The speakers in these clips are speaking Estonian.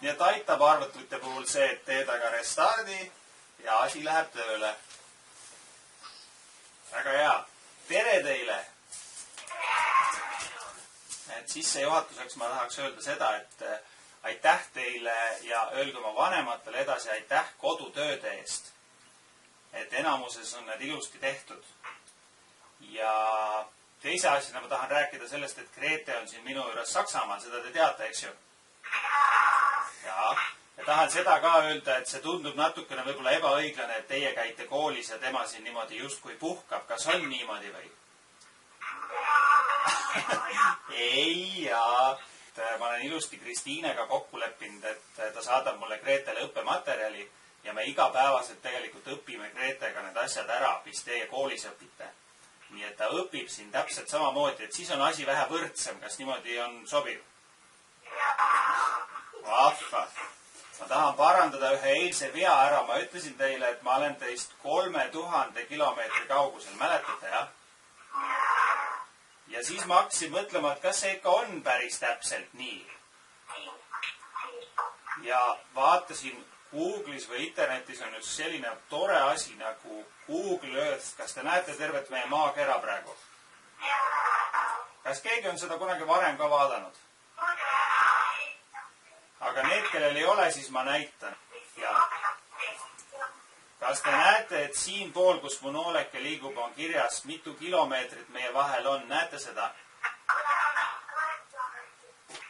Nii et aitab arvutite puhul see, et teed aga restardi ja asi läheb tööle. Väga hea. Tere teile! Et sissejuhatuseks ma tahaks öelda seda, et aitäh teile ja öelge oma vanematele edasi aitäh kodutööde eest. Et enamuses on need ilusti tehtud. Ja teise asjana ma tahan rääkida sellest, et Grete on siin minu juures Saksamaal, seda te teate, eks ju? Ja tahan seda ka öelda, et see tundub natukene võib-olla ebaõiglane, et teie käite koolis ja tema siin niimoodi justkui puhkab. Kas on niimoodi või? Ei, jaa. Ma olen ilusti Kristiinega kokku leppinud, et ta saadab mulle Gretele õppematerjali ja me igapäevaselt tegelikult õpime Gretega need asjad ära, mis teie koolis õpite. Nii et ta õpib siin täpselt samamoodi, et siis on asi vähe võrdsem. Kas niimoodi on sobiv? Vahva. Ma tahan parandada ühe eilse vea ära. Ma ütlesin teile, et ma olen teist 3000 kilomeetri kaugusel. Mäletate, jah? Ja siis ma hakkasin mõtlema, et kas see ikka on päris täpselt nii. Ja vaatasin Google'is või internetis on üks selline tore asi nagu Google Earth. Kas te näete tervet meie maakera praegu? Kas keegi on seda kunagi varem ka vaadanud? Aga need, kellel ei ole, siis ma näitan. Ja kas te näete, et siin pool, kus mu nooleke liigub, on kirjas, mitu kilomeetrit meie vahel on? Näete seda?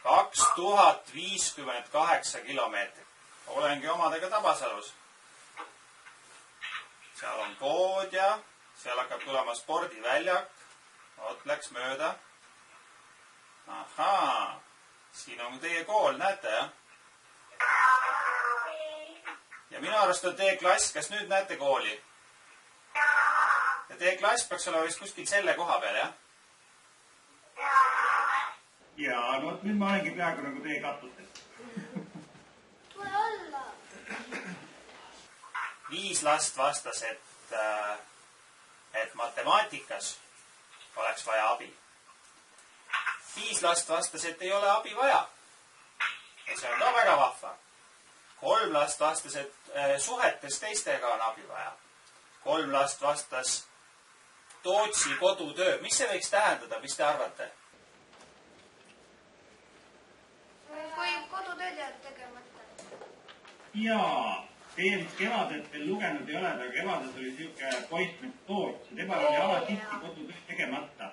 2058 kilomeetrit. Olengi omadega Tabasalus. Seal on kood ja seal hakkab tulema spordiväljak. Oot, läks mööda. Ahaa. Siin on teie kool, näete, jah? Ja minu arust on teie klass, kas nüüd näete kooli? Ja teie klass peaks olema vist kuskil selle koha peal, jah? Ja, no nüüd ma olengi peaaegu nagu teie kattused. Tule olla. 5 last vastas, et matemaatikas oleks vaja abi. 5 last vastas, et ei ole abi vaja. Ja see on ka väga vahva. 3 last vastas, et suhetes teistega on abi vaja. 3 last vastas Tootsi kodutöö. Mis see võiks tähendada, mis te arvate? Kui kodutööd jääd tegemata. Jaa, teie vist kevadet veel lugenud ei ole, aga kevades oli siuke poiss nagu Toots. Tema oli alatisti kodutöö tegemata.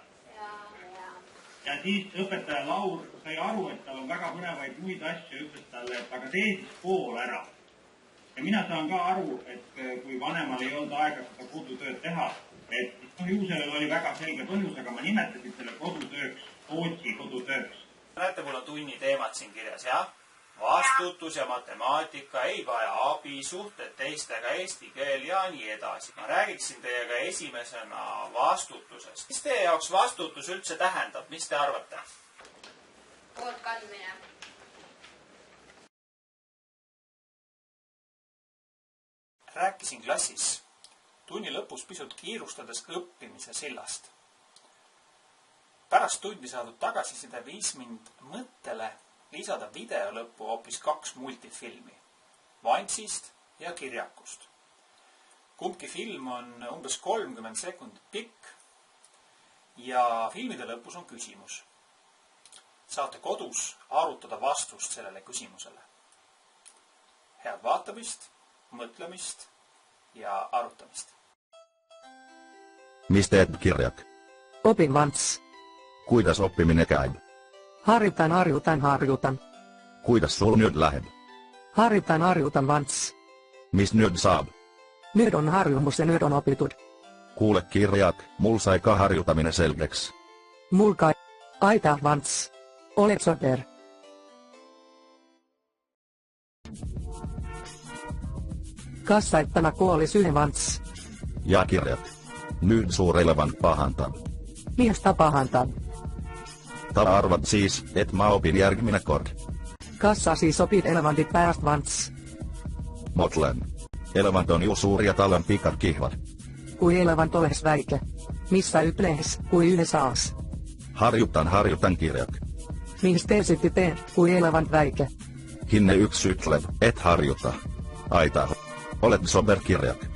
Ja siis õpetaja Laur sai aru, et tal on väga põnevaid muid asju, ütles talle, et aga tee siis pool ära. Ja mina saan ka aru, et kui vanemal ei olnud aega seda kodutööd teha, et ju sellel oli väga selge põhjus, aga ma nimetasin selle kodutööks, Tootsi kodutööks. Näete, mul on tunni teemad siin kirjas, jah? Vastutus ja matemaatika, ei vaja abi, suhted teistega, eesti keel ja nii edasi. Ma räägiksin teiega esimesena vastutusest. Mis teie jaoks vastutus üldse tähendab? Mis te arvate? Poolt kandmine. Rääkisin klassis tunni lõpus pisut kiirustades õppimise sillast. Pärast tundi saadud tagasiside viis mind mõttele lisada video lõppu hoopis 2 multifilmi, Vantsist ja Kirjakust. Kumbki film on umbes 30 sekundit pikk ja filmide lõpus on küsimus. Saate kodus arutada vastust sellele küsimusele. Head vaatamist, mõtlemist ja arutamist. Mis teet, Kirjak? Opin Vants. Kuidas oppiminen käib? Harjutan. Kuidas sul nyt läheb? Harjutan Vants. Mis nyt saab? Nyt on harjumus ja nyt on opitud. Kuule, Kirjak, mul sai ka harjutaminen selkeäksi. Mul kai. Aita Vants. Olet soter. Kassaittana kuoli syhe Vants. Ja Kirjak. Nyt suurelevan pahantan. Miestä pahantan. Ta arvat siis, et mä opin järgminen kord. Kassa siis opit elevantit pääst Vants. Motlen. Elevant on ju suuria talon pikat kihvat. Kui elevant oles väike. Missä yplehes, kui yle saas. Harjutan, Kirjak. Mis te sitten teen, kui elevant väike. Hinne yksi sytlet, et harjuta. Aita. Olet soberkirjak.